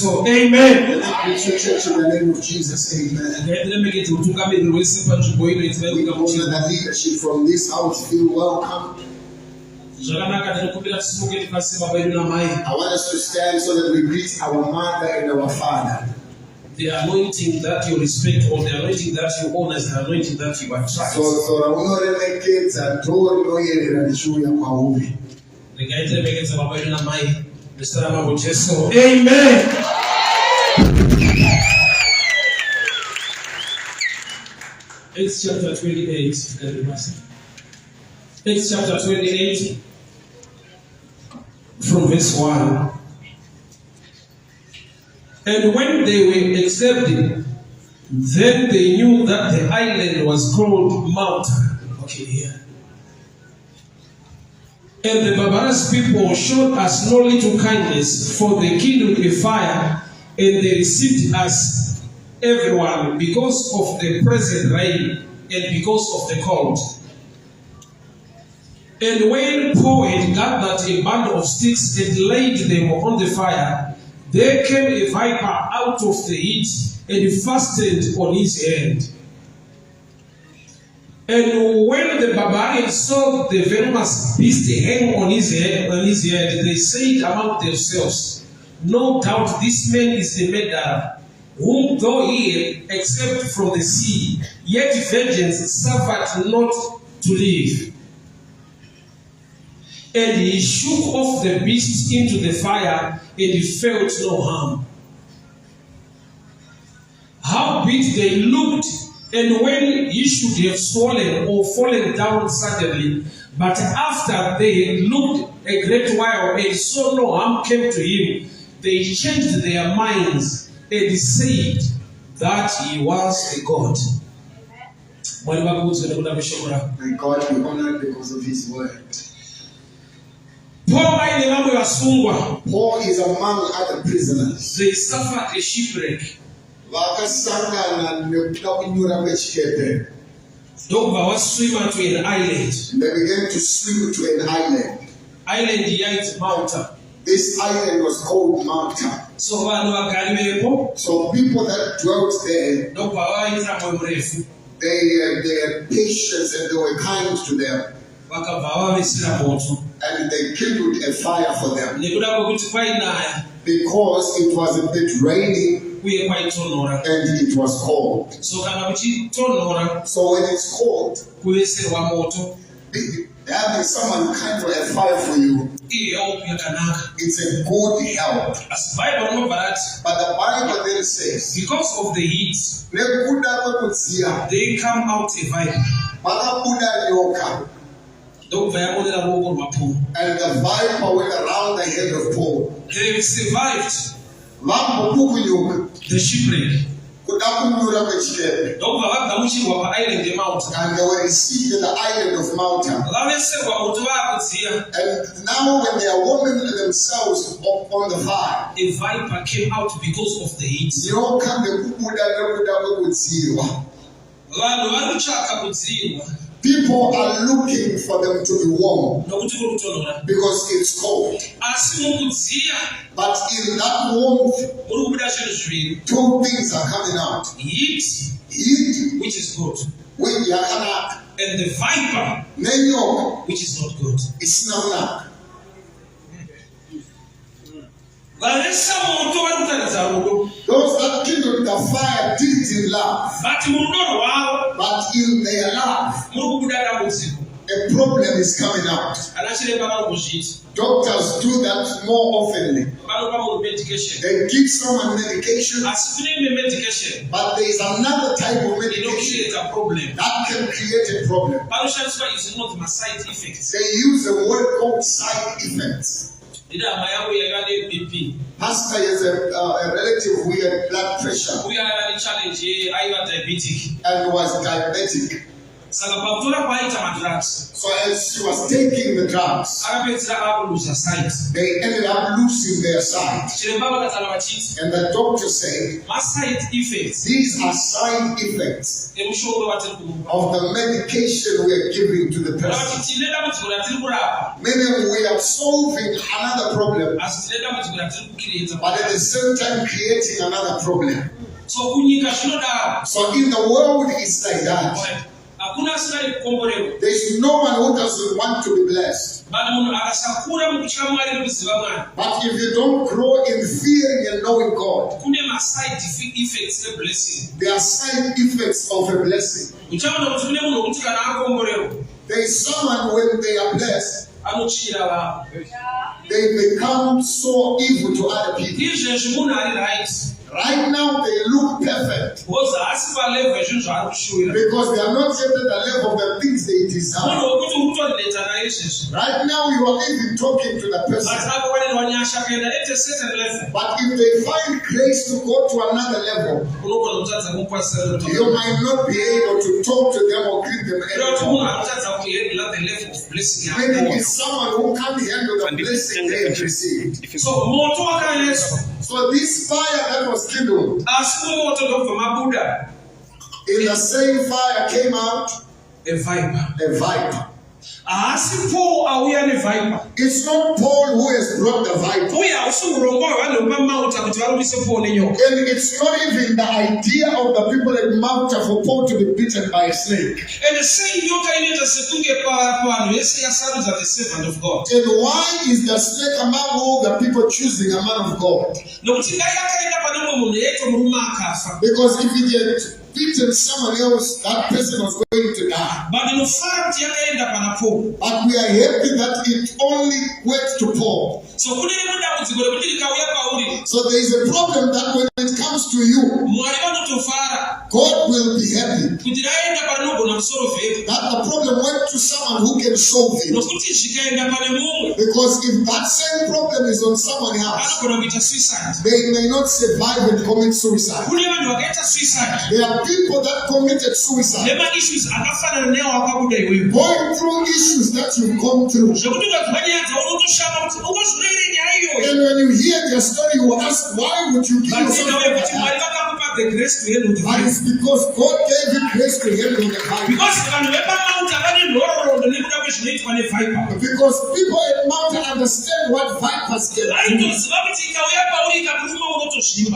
So, amen. Church in the name of Jesus, amen. We honor the leadership from this house. Feel welcome. I want us to stand so that we greet our mother and our father. The anointing that you respect or the anointing that you honor is the anointing that you attract. Amen. Acts chapter 28. Acts chapter 28 from verse 1. And when they were accepted, then they knew that the island was called Malta. Okay, here. And the barbarous people showed us no little kindness, for they kindled a fire, and they received us, everyone, because of the present rain, and because of the cold. And when Paul had gathered a bundle of sticks and laid them on the fire, there came a viper out of the heat and fastened on his hand. And when the barbarians saw the venomous beast hang on his head, they said among themselves, "No doubt this man is the murderer, whom though he escaped from the sea, yet vengeance suffered not to live." And he shook off the beast into the fire, and he felt no harm. Howbeit they looked, and when he should have swollen or fallen down suddenly, but after they had looked a great while and saw no harm came to him, they changed their minds and said that he was a god. May God be honored because of his word. Paul is among other prisoners. They suffered a shipwreck. Swimmer to an island. They began to swim to an island. Island here is Malta. This island was called Malta. So people that dwelt there, they had patience and they were kind to them. And they kindled a fire for them. Because it was a bit raining and it was cold. So when it's cold, having someone kindle a fire for you, it's a good help. But the Bible then says, because of the heat, they come out a viper. And the viper went around the head of Paul. They survived the shipwreck. And they were received in the island of Malta. And now when they are warming themselves on the fire, a viper came out because of the heat. People are looking for them to be warm because it's cold. But in that warmth, two things are coming out. Heat, which is good, and the viper, which is not good. It's not. Those that kindled the fire didn't laugh, but in their laugh, a problem is coming out. Doctors do that more often. They give someone medication, but there is another type of medication that can create a problem. They use a word called side effects. Pastor is a relative who had blood pressure and was diabetic. So as she was taking the drugs, they ended up losing their sight. And the doctor said, these are side effects of the medication we are giving to the person. Meaning we are solving another problem, but at the same time creating another problem. So in the world it's like that. There is no one who doesn't want to be blessed. But if you don't grow in fearing and knowing God, there are side effects of a blessing. There is someone when they are blessed, they become so evil to other people. Right now they look perfect because they are not yet at the level of the things they desire. Right now you are even talking to the person. But if they find grace to go to another level, you might not be able to talk to them or greet them anymore. Meaning it's someone who can't handle the blessing they have received. So this fire that was kindled, in the same fire came out a viper. It's not Paul who has brought the viper. And it's not even the idea of the people at Malta for Paul to be bitten by a snake. And why is the snake among all the people choosing a man of God? Because if he had beaten someone else, that person was going to die. But we are happy that it only went to Paul. So there is a problem that when it comes to you, God will be happy that the problem went to someone who can solve it. Because if that same problem is on someone else, they may not survive and commit suicide. There are people that committed suicide going through issues that you've gone through. And when you hear their story, you will ask, why would you give yourself over that? But it's because God gave you grace to handle the viper. Because people at mountain understand what vipers can do.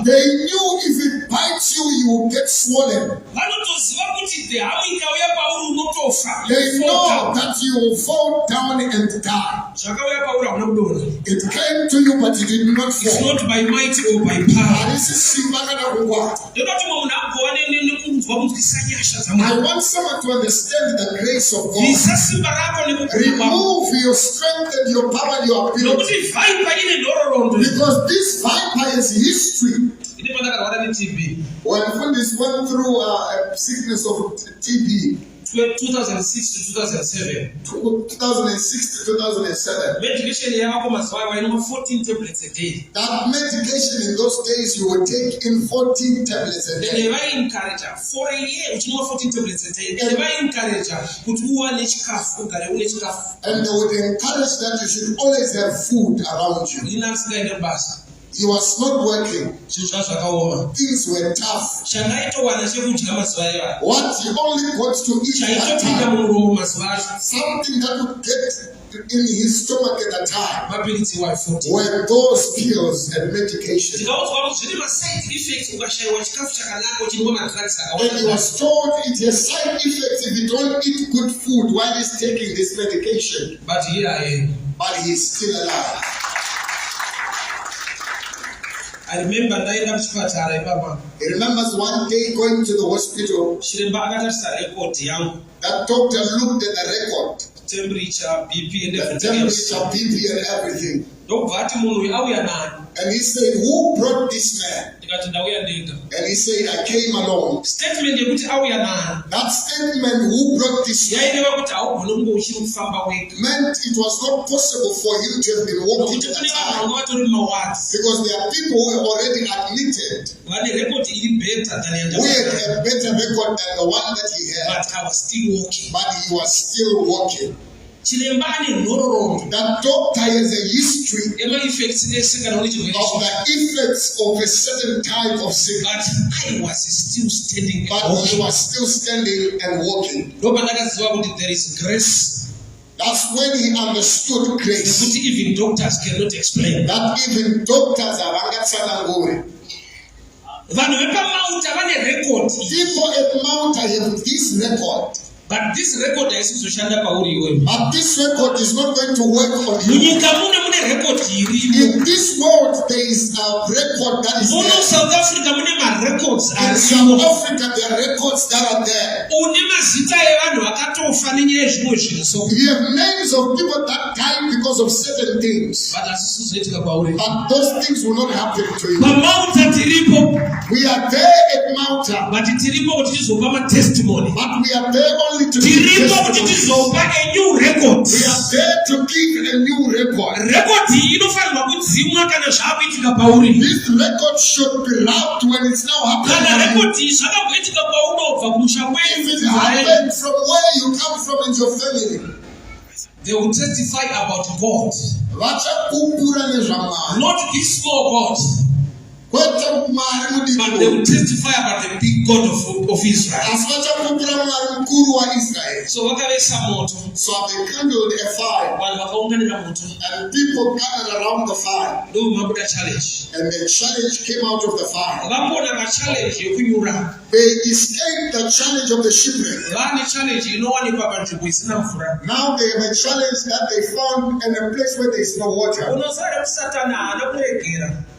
They knew if it bites you, you will get swollen. They know that you will fall down and die. It came to you, but it did not fall. It's not by might or by power. I want someone to understand the grace of God. Remove your strength and your power and your ability. Because this viper is history. When this went through a sickness of TB, 2006 to 2007. 2006 to 2007. Medication 14 tablets a day. That medication in those days you would take in 14 tablets a day. And they encourage for a year, which 14 tablets a day. And they encourage and they would encourage that you should always have food around you. He was not working. Things were tough. What he only got to eat at that time, something that would get in his stomach at that time, were those pills and medication. And he was told it has side effects if you don't eat good food while he's taking this medication. But here I am. But he's still alive. I remember he remembers one day going to the hospital. That doctor looked at the record. Temperature, BP and everything. Temperature, BP and everything. And he said, who brought this man? And he said, I came alone. That statement, who brought this man, meant it was not possible for him to have been walking at the time. Because there are people who have already admitted we had a better record than the one that he had. But he was still walking. That doctor has a history of the effects of a certain type of sickness. But he was still standing and walking. There is grace. That's when he understood grace. Even doctors cannot explain. That even doctors are people at Mount have this record. But this record is not going to work on you. In this world, there is a record that is there. In South Africa, there are records that are there. We have names of people that died because of certain things. But those things will not happen to you. We are there at Malta. But we are there only to give testimony. A new record. We are there to give a new record. This record should be loud when it's now happening. If it happens from where you come from in your family, they will testify about God. Not this small God. But they will testify about the big God of Israel. So they kindled a fire, and people gathered around the fire. And the challenge came out of the fire. They escaped the challenge of the shipwreck. Now they have a challenge that they found in a place where there is no water.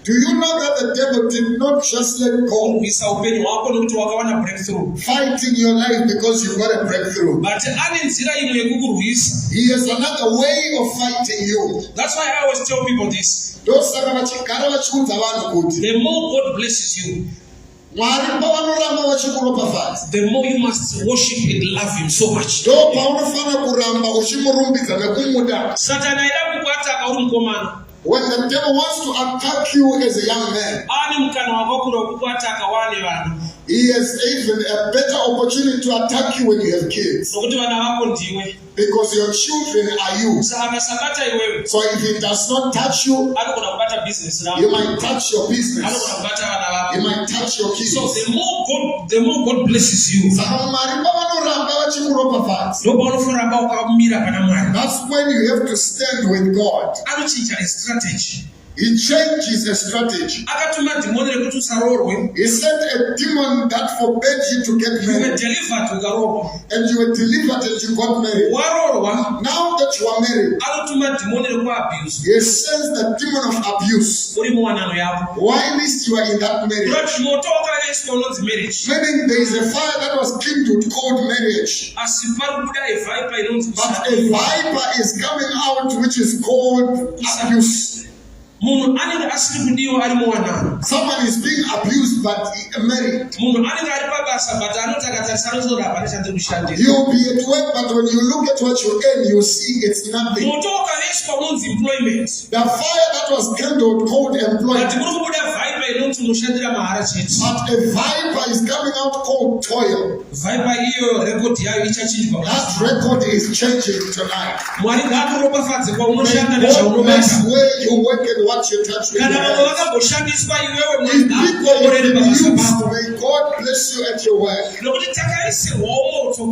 Do you know that the devil did not just let go, fighting your life because you got a breakthrough? He has another way of fighting you. That's why I always tell people this. The more God blesses you, the more you must worship and love him so much. When the devil wants to attack you as a young man, he has even a better opportunity to attack you when you have kids. Because your children are you. So if he does not touch you, you might touch your business. You might touch your kids. So the more God blesses you, that's when you have to stand with God. He changes a strategy. He sent a demon that forbade you to get married. And you were delivered and you got married. Now that you are married, he sends the demon of abuse. While you are in that marriage, meaning there is a fire that was kindled called marriage. But a viper is coming out which is called abuse. Someone is being abused but married. You'll be at work, but when you look at what you earn, you see it's nothing. The fire that was kindled called employment. But a viper is coming out called toil. That record is changing tonight. That's where you work and what you touch with your hands. If people will be used, may God bless you at your work.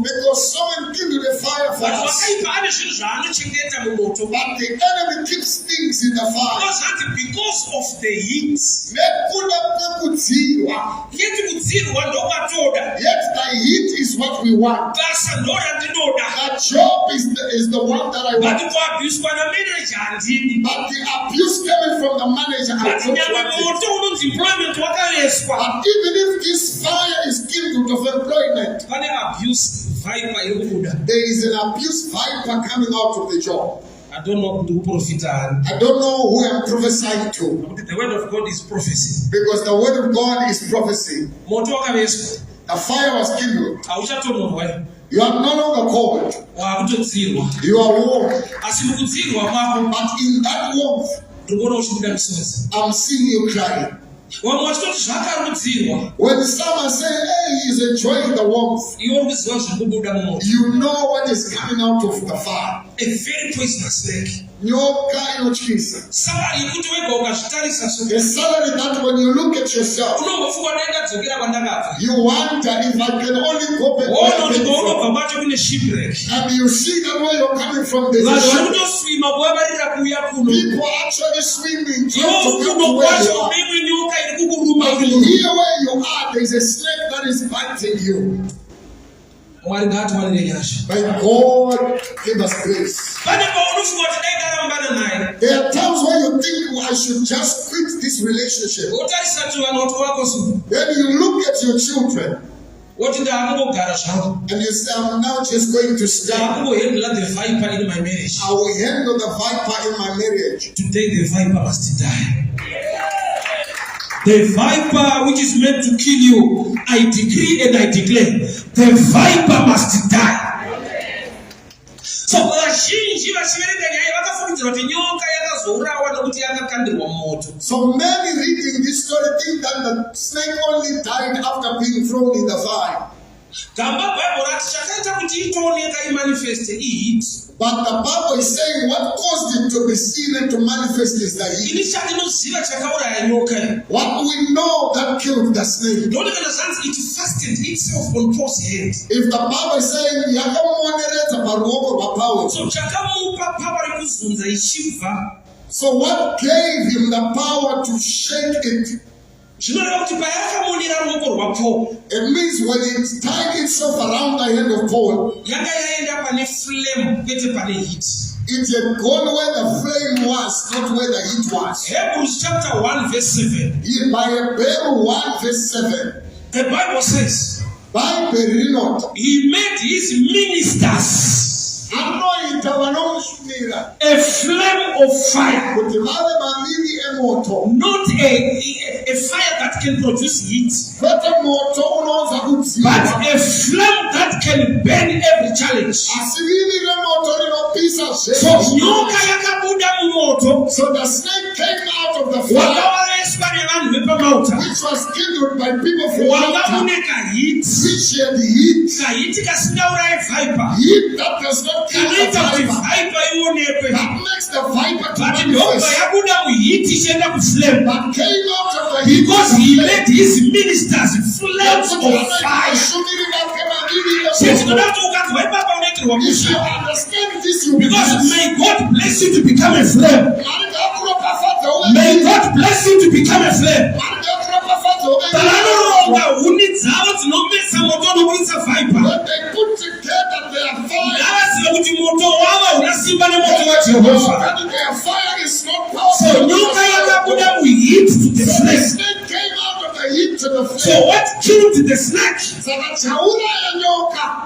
Because someone kindled a fire for us. But the enemy keeps things in the fire. Because of the heat. Yet the heat is what we want. That job is the one that I want. But the abuse coming from the manager, I don't want it. But even if this fire is kindled of employment, there is an abuse viper coming out of the job. I don't know who I'm prophesying to. The word of God is prophecy. Because the word of God is prophecy. A fire was kindled. You are no longer cold. You are warm. But in that warmth, I'm seeing you crying. When someone says, hey, he's enjoying the warmth, you know what is coming out of the fire. A very poisonous snake. Somebody that when you look at yourself, you wonder if I can only go back. And you see that where you're coming from, there's a people are actually swimming to come to where you are. But here where you are, there's a snake that is biting you. May God give us grace. There are times when you think, I should just quit this relationship. Then you look at your children and you say, I'm now just going to stand. I will handle the viper in my marriage. Today the viper must die. The viper which is meant to kill you, I decree and I declare, the viper must die. So many reading this story think that the snake only died after being thrown in the fire. But the Bible is saying what caused it to be seen and to manifest is the heat. What we know that killed the snake. It fastened itself on Paul's head. If the Bible is saying so what gave him the power to shake it? It means when it tied itself around the hand of Paul, it had gone where the flame was, not where the heat was. Hebrews chapter 1 verse 7. By Hebrews 1 verse 7, the Bible says, he made his ministers a flame of fire, not a fire that can produce heat, but a flame that can burn every challenge. So the snake came out of the fire, which was kindled by people from water, which had heat that does not kill the viper. That makes the viper to manifest. But came out of the heat because he made his ministers flames of fire. If you understand this, because may God bless you to become a flame. May God bless you to become a flame. When they put together their fire, their fire is not powerful. So the snake came out of the heat to the flame. So what killed the snake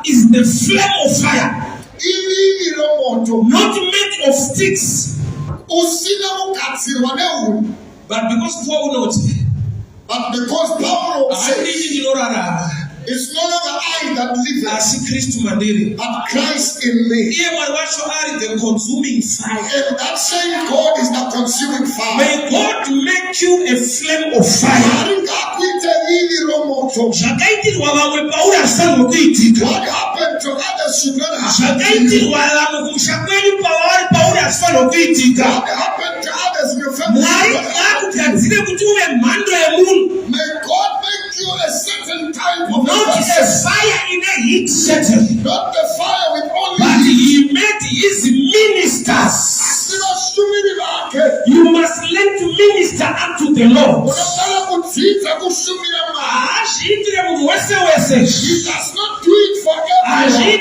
is the flame of fire, not made of sticks. But because Paul knows, says, it's no longer I that live, but Christ in me. The consuming fire. And that same God is the consuming fire. May God make you a flame of fire. What happened to others should not happen to you. What happened to others in your family? May God make you a certain type of not a fire in a heat setting, not the fire with only but he made his ministers. You must learn to minister unto the Lord. He does not do it for everyone. He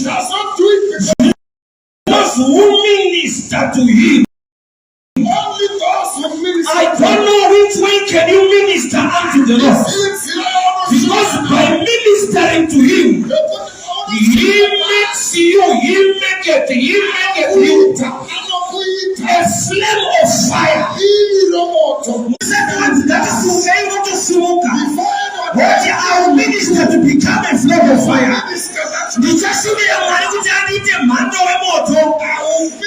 does not do it because those who minister to him. Only those who minister. I don't know which way can you minister unto the Lord. Because by ministering to him, he makes you, he maketh our minister to become a flame of fire. Ndichashumbira Mwari kuti aite mhando wemoto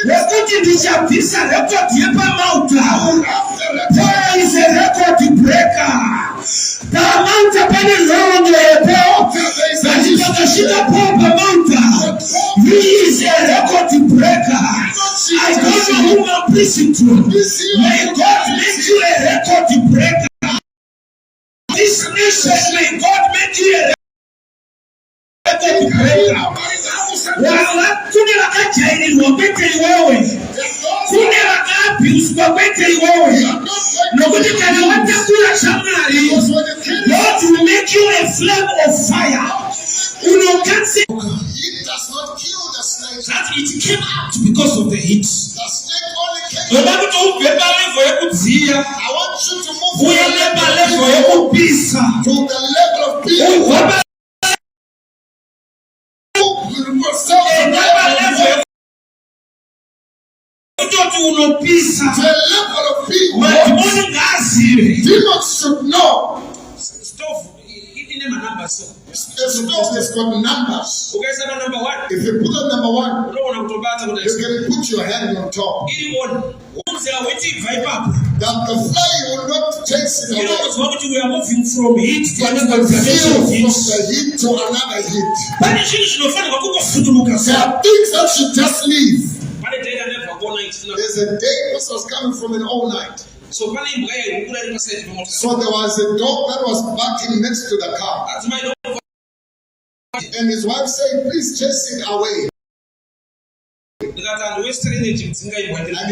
wekuti ndichabvisa rekodi yepamauta. Paul is a record breaker. Pamauta pane nhoroondo yepo vachitokasvika Paul pamauta. He is a record breaker. I don't know who I'm preaching to. May God make you a record breaker. This nation, may God make you a record breaker. Kune vakajairirwa kwete iwewe, kune vakaabhuswa kwete iwewe, nokuti kana watakura shamwari, God will make you a flame of fire. It does not kill the snake. That it came out because of the heat. The snake only came out. I want you to move to the level of peace. The level of peace. Demons should know. A stove has got numbers. If you put on number 1, you can put your hand on top. That the fire will not chase it away. We are moving from heat to another dimension of heat. From the heat to another heat. There are things that should just leave. There's a day this was coming from an all night. So there was a dog that was barking next to the car. And his wife said, please chase it away. And he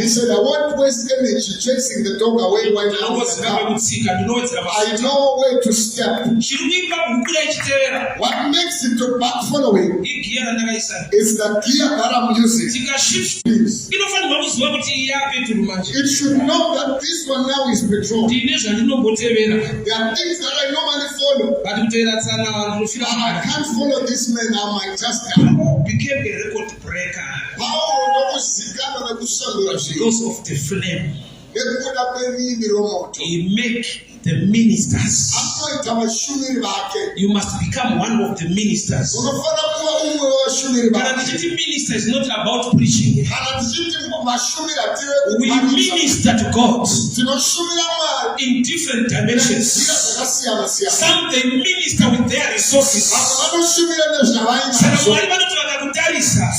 said, I want waste energy chasing the dog away while I'm in the car. I know where to step. What makes it to back following is the gear that I'm using. It should know that this one now is petrol. There are things that I normally follow. But I can't follow this man, I might just die. Became a record breaker. Because of the flame. He make the ministers. You must become one of the ministers. Minister is not about preaching. We minister to God in different dimensions. Some they minister with their resources.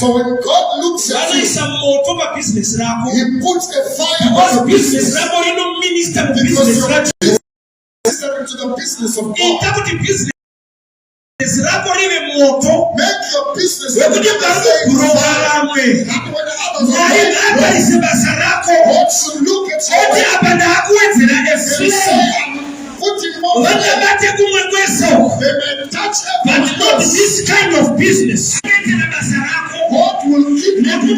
So when God looks at you, He puts a fire on the business. Minister to the business of God. Make your business God should look at you putting more they may touch but not this kind of business. God will keep you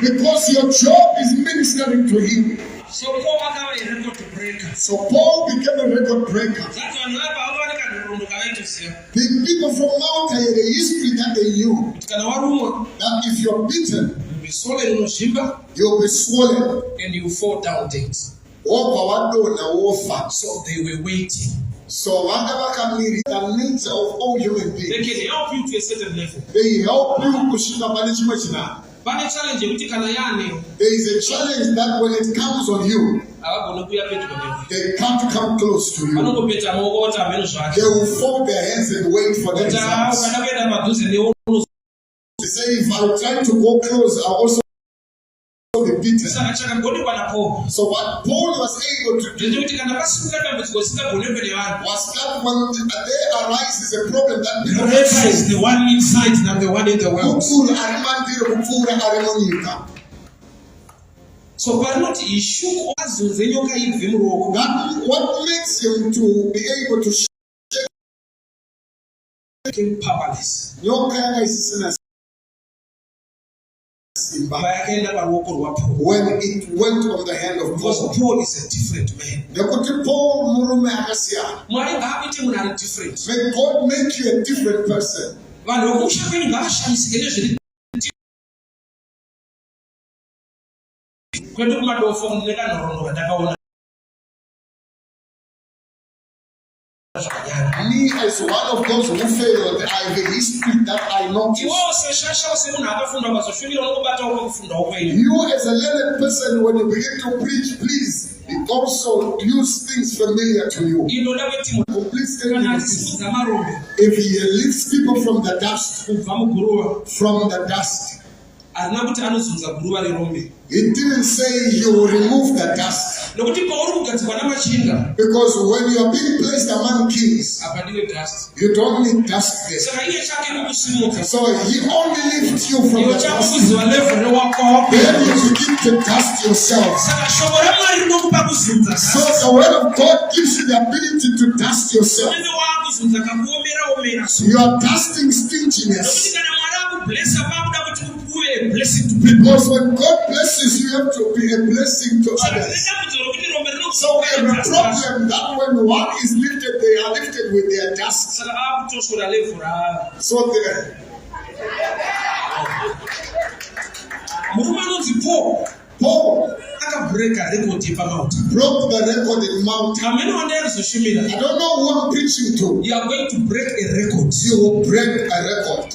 because your job is ministering to Him. So Paul became a record breaker. The people from Mount had a history that they knew. That if you're beaten, you'll be swollen and you fall down things. So they were waiting. So whatever can be the nature of all human beings. They can help you to a certain level. They help you to there is a challenge that when it comes on you, they can't come close to you. They will fold their hands and wait for the results. They say, if I try to go close, I'll also be beaten. So what Paul was able to do was that when there arises a problem that is the one inside and the one in the world. So he shook that what makes him to be able to shake him powerless. When it went on the hand of Paul. Paul is a different man. May God make you a different person. me as one of those who failed. I have a history that I noticed. You as a learned person, when you begin to preach, please also use things familiar to you. Please tell me this. If he lifts people from the dust, it didn't say he will remove the dust. Because when you are being placed among kings, you don't need dust there. So he only lifts you from the dust. Then you begin to dust yourself. So the word of God gives you the ability to dust yourself. You are dusting stinginess. Because when God blesses you, you have to be a blessing to others. So we have a problem that when one is lifted, they are lifted with their dust. So Paul broke the record in mountain. I don't know who I'm preaching to. You are going to break a record. You will break a record.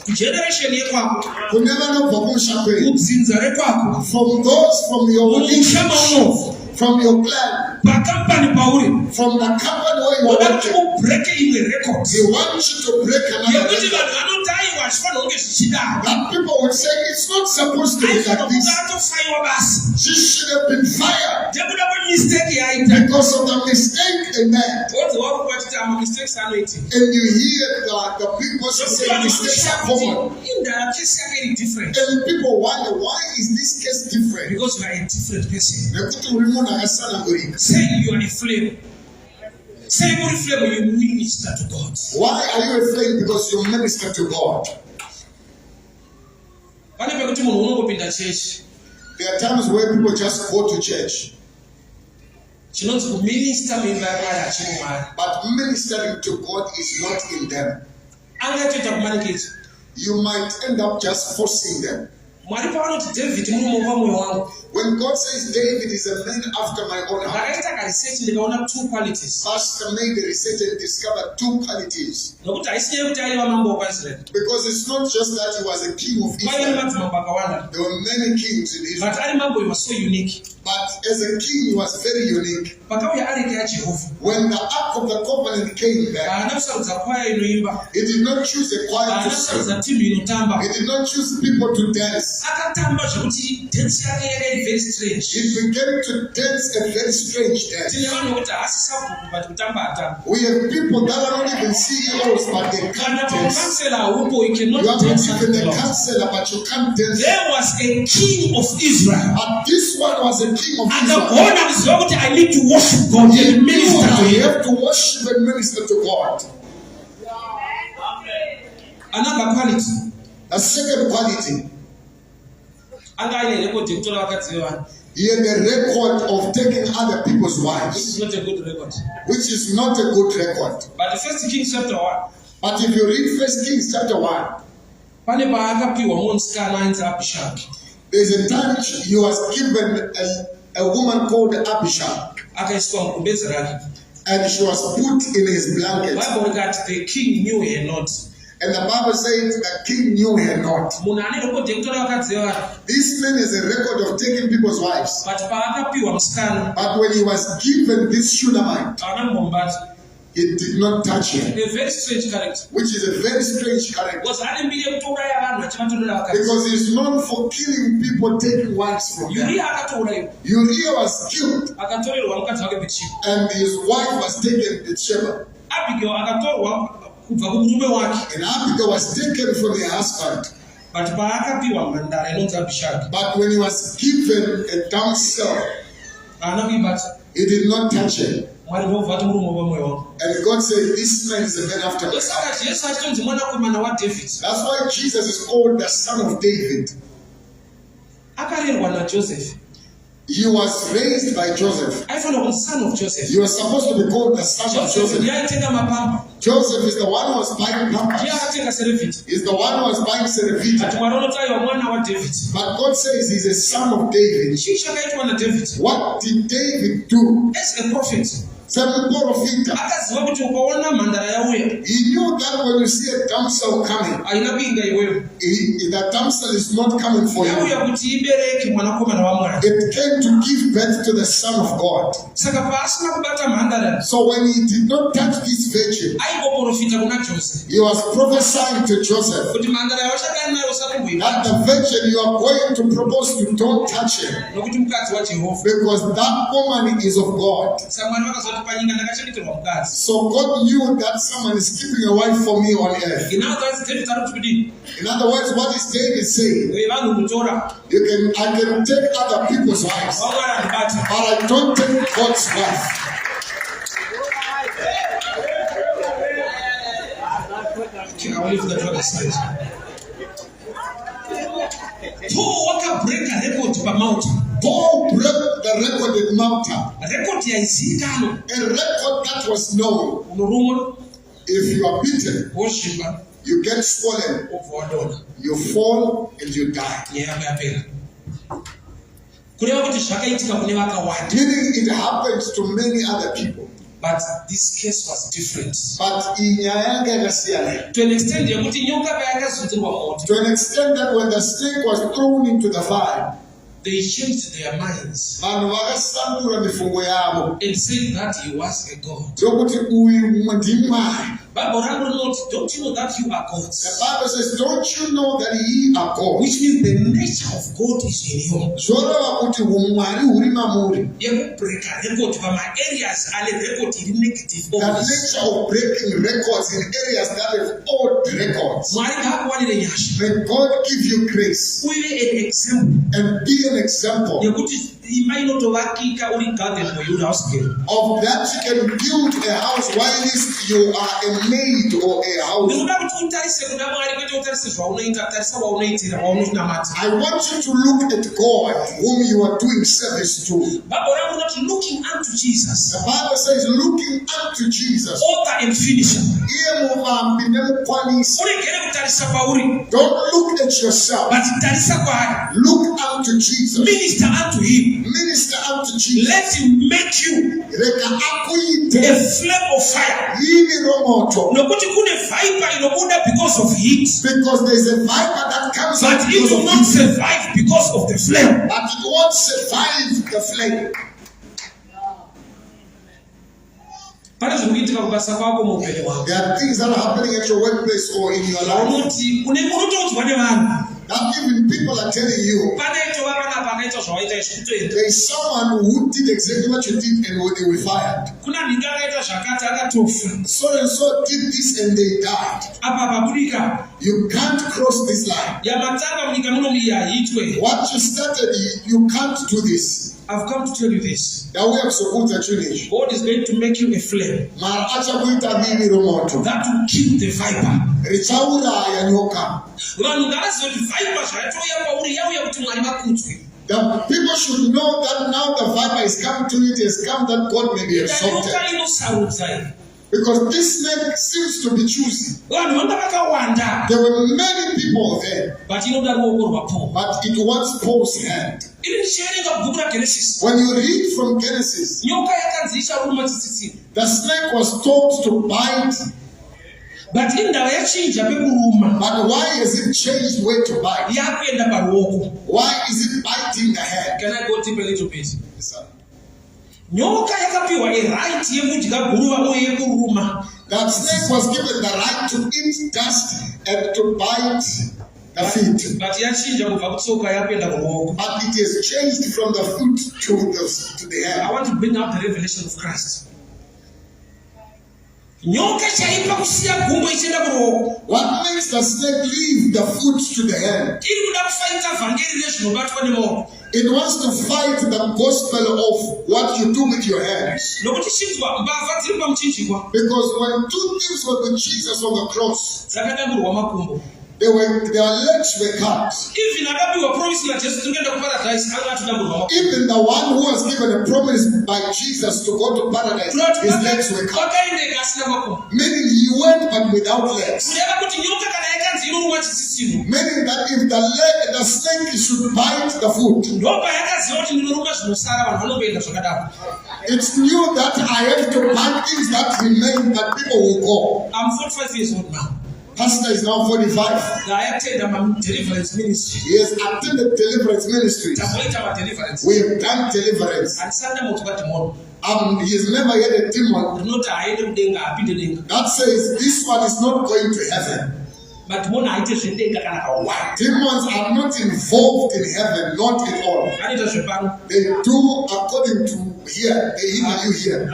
From those from your lineage, from your clan, from the company where you are working, they want you to break another record. That people would say it's not supposed to be like this. She should have been fired because of the mistake they made. And you hear the people say mistakes are common. And people wonder, why is this case different? Because you are a different person. Say you are a flame. Say every flame you minister to God. Why are you a flame? Because you minister to God. There are times where people just go to church. But ministering to God is not in them. You might end up just forcing them. When God says David is a man after my own heart, Pastor made the research and discovered two qualities. Because it's not just that he was a king of Israel. There were many kings in Israel. But as a king, he was very unique. When the Ark of the Covenant came back, he did not choose a choir to sing. He did not choose people to dance. He began to dance a very strange dance. We have people that are not even CEOs, but they can't dance. You are not even a counselor, but you can't dance. There was a king of Israel. But this one was a king of and Israel. I need to worship God and minister to You have to worship and minister to God. Another quality. A second quality. He had a record of taking other people's wives. This is not a good record. Which is not a good record. But the First Kings chapter 1. But if you read First Kings chapter 1, there's a time he was given a woman called Abishag. And she was put in his blanket. The king knew her not. And the Bible says the king knew her not. This man is a record of taking people's wives. But when he was given this Shunammite, it did not touch him. A very strange character. Which is a very strange character. Because he's known for killing people, taking wives from them. Uriah was killed. And his wife was taken to Sheba. And Abigail was taken from her husband. But when he was given a damsel, he did not touch her. And God said, this man is a man after my heart. That's why Jesus is called the Son of David. He was raised by Joseph. Son of Joseph. He was supposed to be called the son of Joseph. Joseph is the one who was buying pampers. He's the one who was buying Serevita. But God says he's a son of David. What did David do? As a prophet. He knew that when you see a damsel coming, that damsel is not coming for you. It came to give birth to the Son of God. So when he did not touch this virgin, he was prophesying to Joseph that the virgin you are going to propose to, don't touch him, because that woman is of God. So God knew that someone is keeping a wife for me on earth. In other words, what is David saying? I can take other people's wives, but I don't take God's wife. I will leave that one aside. Paul break a record by mountain. Paul broke the record at mountain. A record that was known. If you are beaten, you get swollen, you fall and you die. Meaning it happens to many other people. But this case was different. But to an extent that when the snake was thrown into the fire, they changed their minds and said that he was a god. Don't you know that you are gods? The Bible says, don't you know that ye are God? Which means the nature of God is in you. The nature of breaking records in areas that have old records. When God give you grace and be an example of that, you can build a house while you are a maid or a house. I want you to look at God whom you are doing service to. The Bible says looking unto Jesus, author and finisher. Don't look at yourself, but look unto Jesus. Minister unto him. Minister unto Jesus. Let him make you a flame of fire. Because of heat. Because there's a viper that comes out. But it will not survive because of the flame. But it won't survive the flame. There are things that are happening at your workplace or in your life that even people are telling you there is someone who did exactly what you did and they were fired. So and so did this and they died. You can't cross this line. What you started, you can't do this. I've come to tell you this. God is going to make you a flame that will kill the viper. The people should know that now the viper is coming to it, has come that God may be exalted. Because this snake seems to be choosy. There were many people there. But it was Paul's hand. When you read from Genesis, the snake was told to bite. But why is it changed where to bite? Why is it biting the head? Can I go deep a little bit? Yes, sir. That snake was given the right to eat dust and to bite the feet. But it is changed from the foot to the head. I want to bring up the revelation of Christ. What makes the snake leave the foot to the head? It wants to fight the gospel of what you do with your hands. Because when two thieves were with Jesus on the cross, Their legs were cut. Even the one who was given a promise by Jesus to go to paradise, his legs were cut. Meaning he went but without legs. Meaning that if the snake should bite the foot, it's new that I have to bite things that remain that people will go. I'm 45 years old now. Pastor is now 45. I attended deliverance ministry. He has attended deliverance ministry. We have done deliverance. And he has never had a demon that says this one is not going to heaven. But demons are not involved in heaven, not at all. They do according to here. They either you here.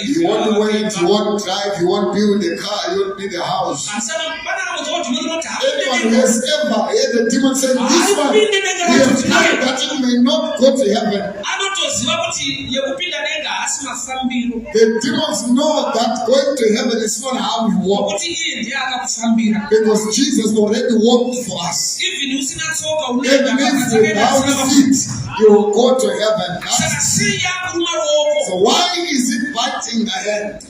You won't wait, you won't drive, you won't build a car, you won't build a house. Anyone who has ever heard the demon say, this one, he has died that it may not go to heaven. The demons know that going to heaven is not how we walk. Because Jesus already walked for us. Even if without feet, you will go to heaven. So why is it biting the hand?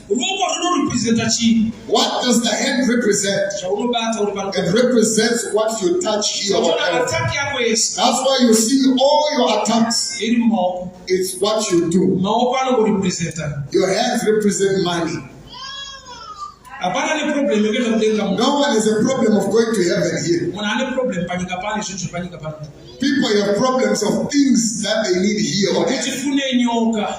What does the hand represent? It represents what you touch here on earth. That's why you see all your attacks. It's what you do. Your hands represent money. No one has a problem of going to heaven here. People have problems of things that they need here on earth.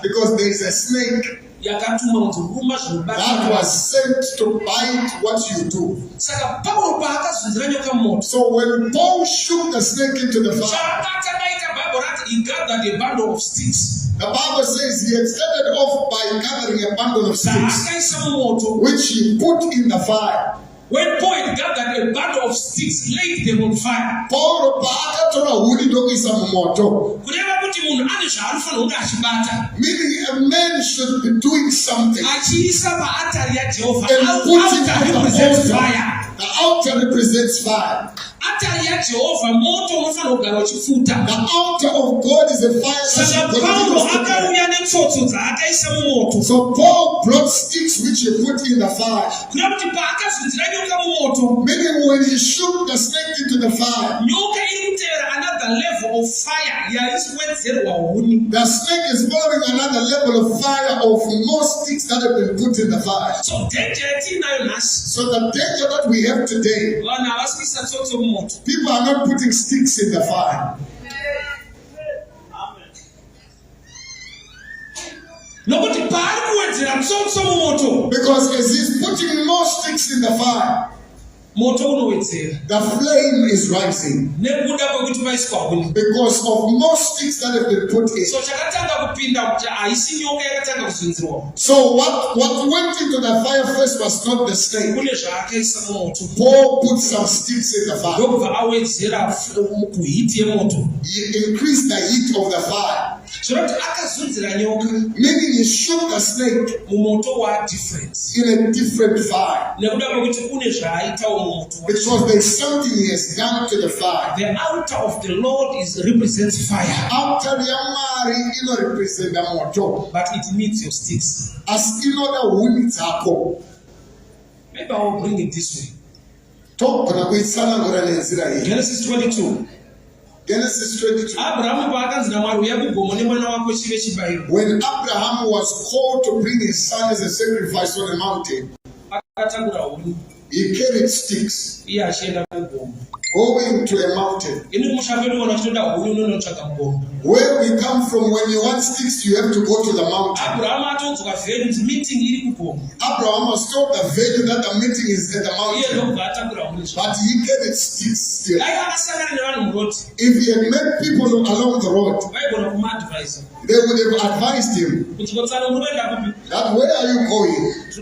Because there is a snake that was sent to bite what you do. So when Paul shook the snake into the fire, he gathered a bundle of sticks. The Bible says he had started off by gathering a bundle of sticks, which he put in the fire. When Paul gathered a bundle of sticks, laid them on fire. Meaning a man should be doing something. And put it on the altar. The altar represents fire. The altar of God is a fire that continues. So Paul brought sticks which he put in the fire. Meaning when he shook the snake into the fire, another level of fire. The snake is following another level of fire of more sticks that have been put in the fire. So the danger that we have today, people are not putting sticks in the fire. Because as he's putting more sticks in the fire, the flame is rising because of more sticks that have been put in. So what went into the fire first was not the snake. Paul put some sticks in the fire. He increased the heat of the fire. Meaning he shook the snake in a different fire. Because there is something he has done to the fire. The altar of the Lord represents fire. But it needs your sticks. Maybe I will bring it this way. Genesis 22. When Abraham was called to bring his son as a sacrifice on the mountain, he carried sticks going to a mountain. Where we come from, when you want sticks, you have to go to the mountain. Abraham was told the value that the meeting is at the mountain. But he carried sticks still. If he had met people along the road, they would have advised him that where are you going?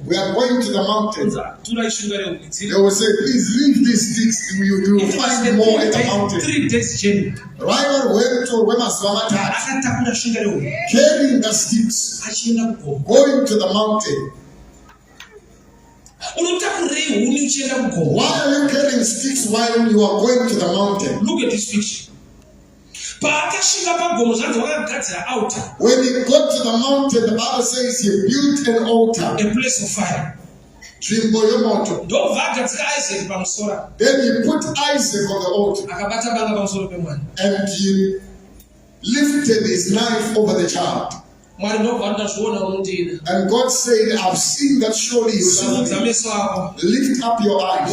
We are going to the mountain. They will say, please leave these sticks. You will find more at the mountain. 3 days journey. Carrying the sticks, going to the mountain. Why are you carrying sticks while you are going to the mountain? Look at this picture. When he got to the mountain, the Bible says he built an altar, a place of fire. Then he put Isaac on the altar, and he lifted his knife over the child. And God said, I've seen that surely you love me. Lift up your eyes.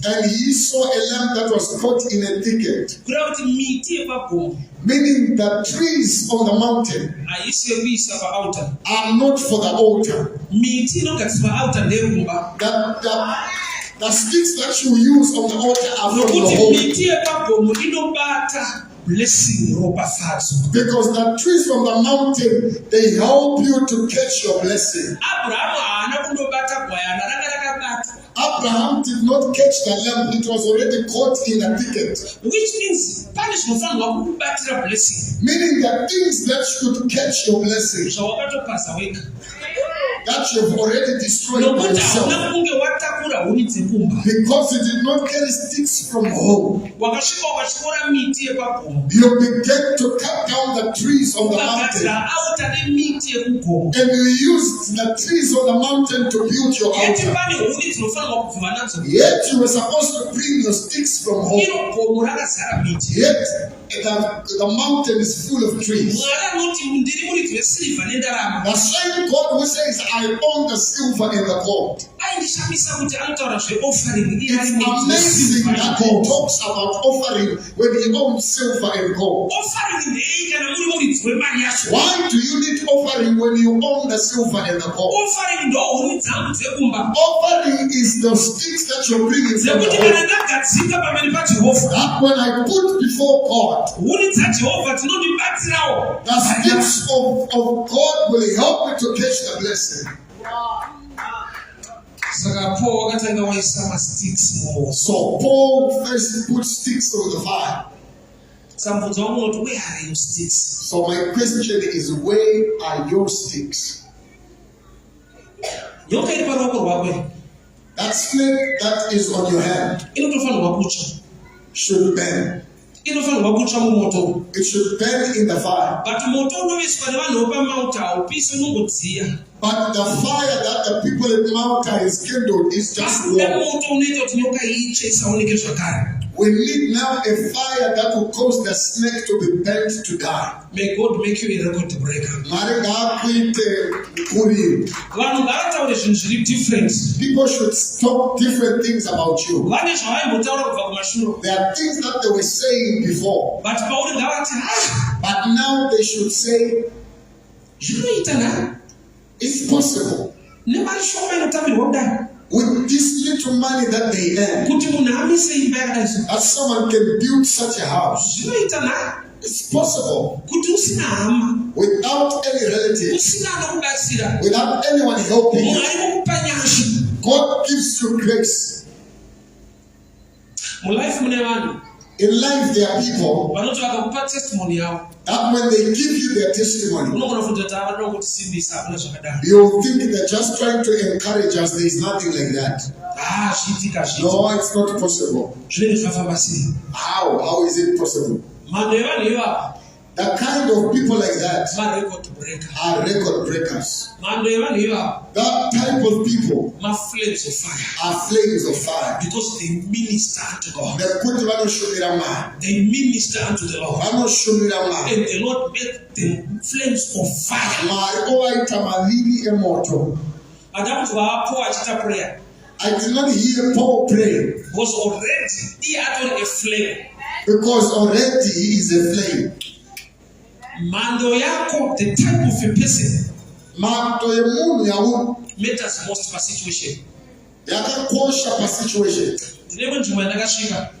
And he saw a lamb that was caught in a thicket. Meaning that trees on the mountain are not for the altar. The sticks that you use on the altar are for the altar. Blessing, because the trees from the mountain, they help you to catch your blessing. Abraham did not catch the lamb, it was already caught in a thicket. Which means meaning that things that should catch your blessing, that you've already destroyed by yourself, because you did not carry sticks from home. You began to cut down the trees on the mountain, and you used the trees on the mountain to build your altar. Yet you were supposed to bring your sticks from home. Yet the mountain is full of trees. The same God who says, I own the silver and the gold. It's amazing that he talks about offering when he owns silver and gold. Why do you need offering when you own the silver and the gold? Offering is the sticks that you're bringing from the home. That when I put before God, the sticks of God will help me to catch the blessing. So Paul first put sticks on the fire. Where are your sticks? So my question is, where are your sticks? That snake that is on your hand should burn. It should burn in the fire. But the fire that the people at Mount is kindled is just warm. We need now a fire that will cause the snake to be burnt to die. May God make you a record breaker. People should talk different things about you. There are things that they were saying before, but now they should say, it's possible. With this little money that they earn, that someone can build such a house. It's possible. Without any relatives, without anyone helping you, God gives you grace. In life, there are people that when they give you their testimony, you'll think they're just trying to encourage us. There is nothing like that. No, it's not possible. How is it possible? The kind of people like that are record breakers. That type of people are flames of fire. Because they minister unto God. They minister unto the Lord. And the Lord made them flames of fire. I did not hear Paul pray. Because already he had a flame. Because already he is a flame. Mando yako, the type of a person, matters most per situation.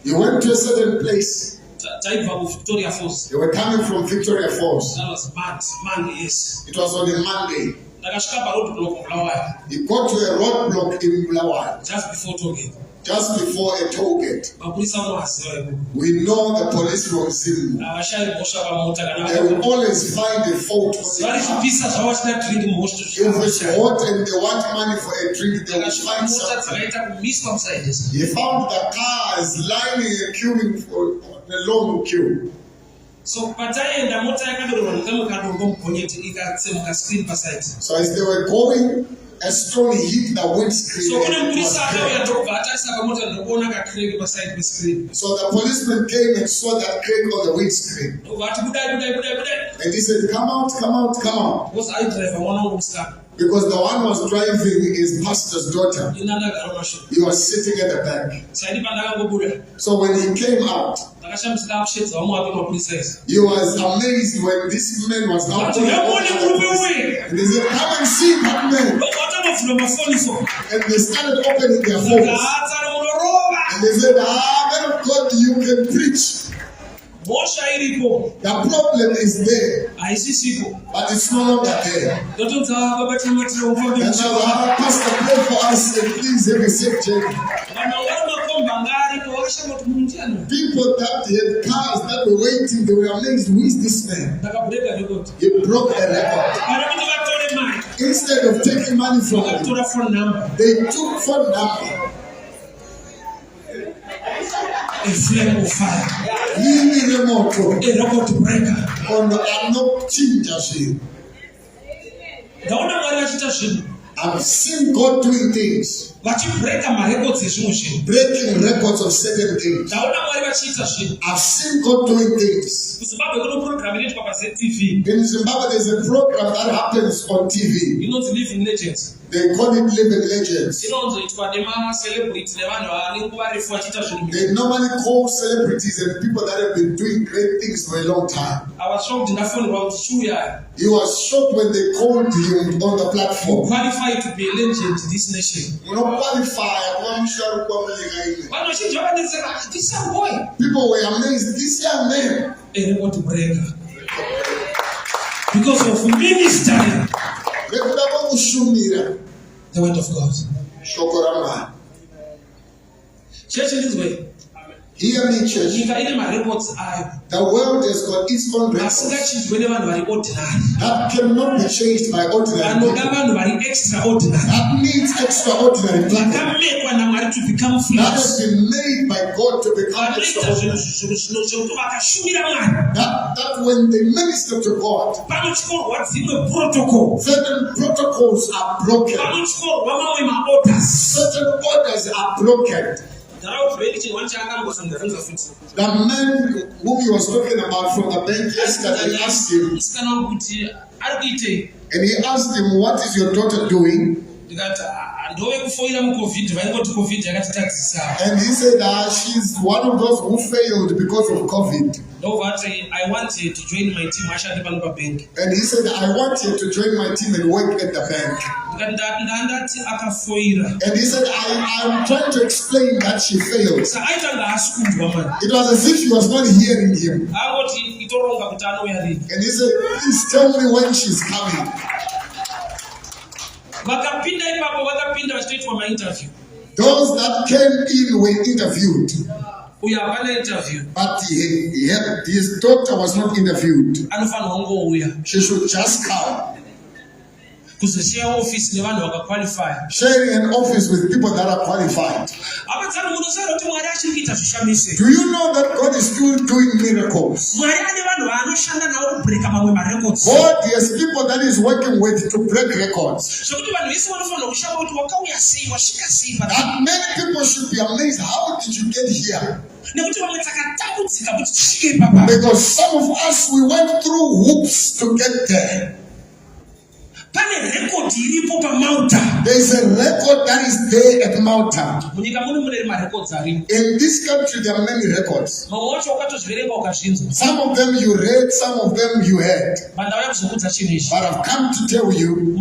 You went to a certain place. You were coming from Victoria Falls. That was Monday, yes. It was on a Monday. You got to a roadblock in Bulawai. Just before talking. just before a toll gate. We know the police from Zimu. They will always find a fault. If it's hot and they want money for a drink, they will find something. He found the cars lining and queuing for a long queue. So as they were going, a stone hit the windscreen. So the policeman came and saw that crack on the windscreen. And he said, come out, come out, come out. Because the one who was driving is pastor's daughter. He was sitting at the back. So when he came out, he was amazed when this man was out. And they said, come and see that man. And they started opening their phones. And they said, man of God, you can preach. The problem is there, but it's no longer there. And now Pastor, pray for us and please have a safe journey. People that had cars that were waiting, they were amazed, who is this man? He broke a record. Instead of taking money from him, they took phone number. A flame of fire. A record breaker. I've seen God doing things. Breaking records of certain things. I've seen God doing things. In Zimbabwe, there's a program that happens on TV. You know, to live in legends. They call it living legends. They normally call celebrities and people that have been doing great things for a long time. I was shocked in the phone about 2 years. He was shocked when they called him on the platform. Qualified to be a legend in this nation. This young boy. People were amazed. This young man. A record breaker. Because of ministry. The word of God. Church in this way. Hear me, church. The world has got its own records that cannot be changed by ordinary people. That needs extraordinary people. That has been made by God to become extraordinary. That when they minister to God, certain protocols are broken. Certain orders are broken. The man whom he was talking about from the bank yesterday asked him, and he asked him, what is your daughter doing? And he said, she's one of those who failed because of COVID. I want you to join my team. And he said, I want you to join my team and work at the bank. And he said, I'm trying to explain that she failed. It was as if she was not hearing him. And he said, please tell me when she's coming. Those that came in were interviewed. But his daughter was not interviewed. She should just come. Sharing an office with people that are qualified. Do you know that God is still doing miracles? God has people that is working with to break records. That many people should be amazed. How did you get here? Because some of us, we went through hoops to get there. There's a record that is there at mountain. In this country, there are many records. Some of them you read, some of them you heard. But I've come to tell you, in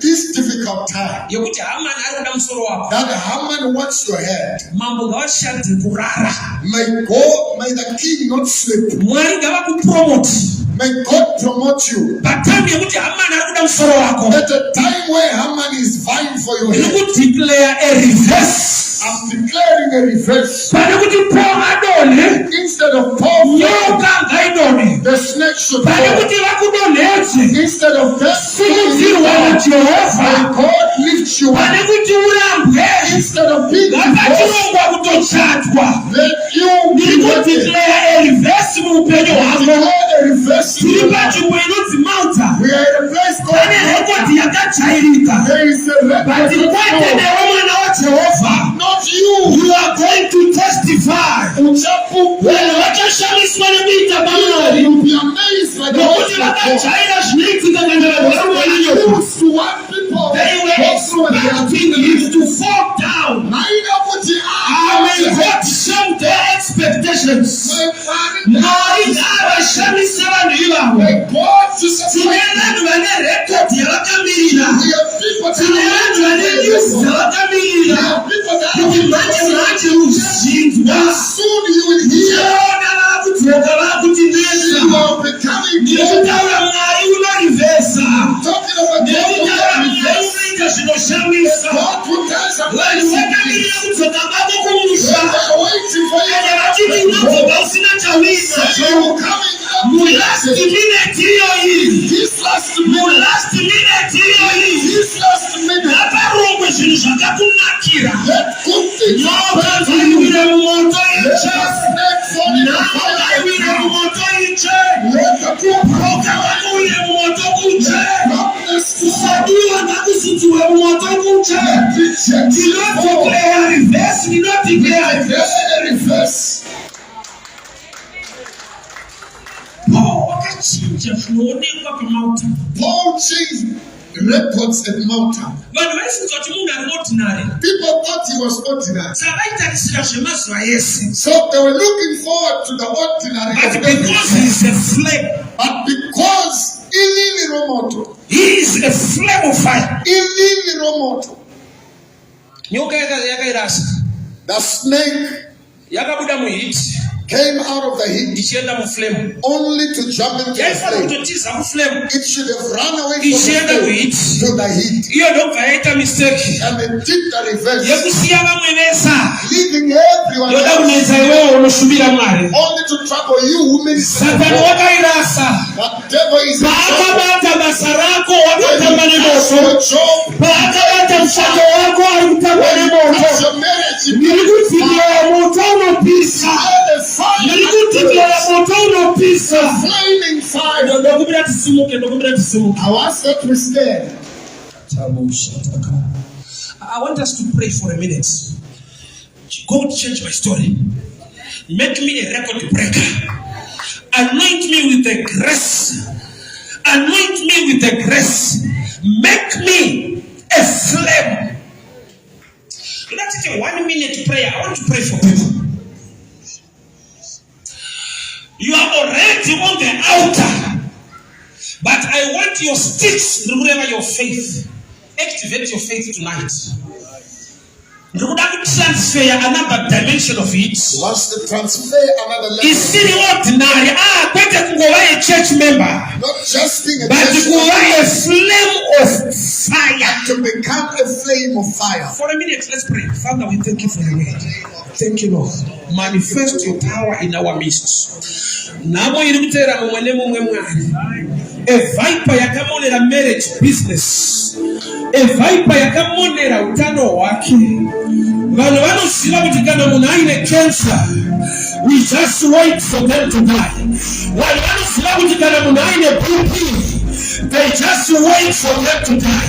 this difficult time, that Haman wants your head. May the king not sleep. May God promote you. At a time where Haman is vying for your head. I'm declaring a reverse. Instead of Paul, the snake should fall. Instead of death, may God lift you up. Instead of being divorced, let you be declare a reverse. We are in a place called there is a record. Not you. You are going to testify. You'll be amazed by the they were expecting you to fall down. I may not show their expectations. Soon you will hear talking about Paul changed records at mountain. People thought he was ordinary. So they were looking forward to the ordinary. But because he is a flame. But because he is a flame of fire. The snake came out of the heat only to jump into the flame. It should have run away from the flame to the heat. And it did the reverse, leaving everyone else only to trouble you who minister. The devil is your flaming fire. I want that we stand. I want us to pray for a minute. God, change my story. Make me a record breaker. Anoint me with the grace. Anoint me with the grace. Make me a flame. Let's take a 1 minute prayer. I want to pray for people. You are already on the altar, but I want your sticks to remember your faith. Activate your faith tonight. Transfer another dimension of it. Wants to transfer another level. It's ordinary. A church member. Not just being a but church member. A flame of fire. To become a flame of fire. For a minute, let's pray. Father, we thank you for your word. Thank you, Lord. Manifest your power in our midst. A viper yakamonera marriage business. A viper yakamonera utano waki. Vano vanosira kuti kana munhu aine cancer, we just wait for them to die. Vano vanosira kuti kana munhu aine BP, they just wait for them to die.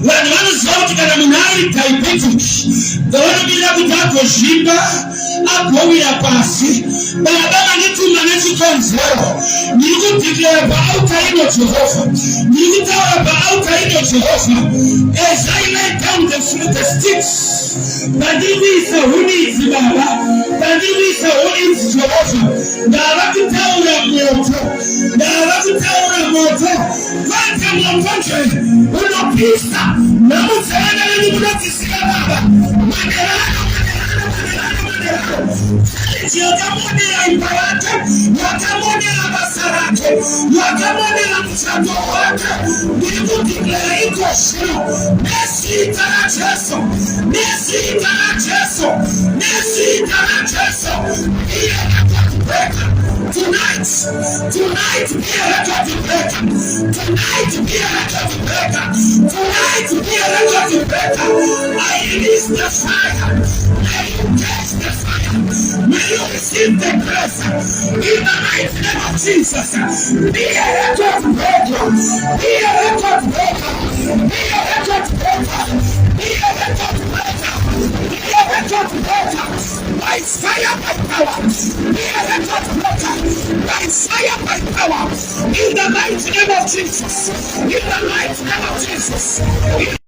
Vano vanosira kuti kana munhu aine diabetes, vanomira kuti agozvimba, agowira pasi. Baba vanituma nechikonzero. Ndiri kudeclare paauta ino Jehovah. Ndiri kutaura paauta ino Jehovah. As I lay down the sticks, bandivisa hunidzi Baba, bandivisa hunidzi Jehovah. Ndava kutaura moto, ndava kutaura moto. Kwete moto nje unopisa. Namutsana neni kunotisika Baba. Maderano. wakamwonea imba yake, wakamwonea basarake, wakamwonea mchango wake. Mbingu declare iko shiro. Messi itaracheso, Messi itaracheso, Messi itaracheso. Be a record breaker tonight. Tonight be a record breaker. Tonight be a record breaker. Tonight be a record breaker. I release the fire. May you catch the fire. May you receive the grace. In the mighty name of Jesus. Be a record breaker. Be a record breaker. Be a record breaker. Be a record breaker. Be a record breaker. By fire, by power. Be a record breaker. By fire, by power. In the mighty name of Jesus. In the mighty name of Jesus.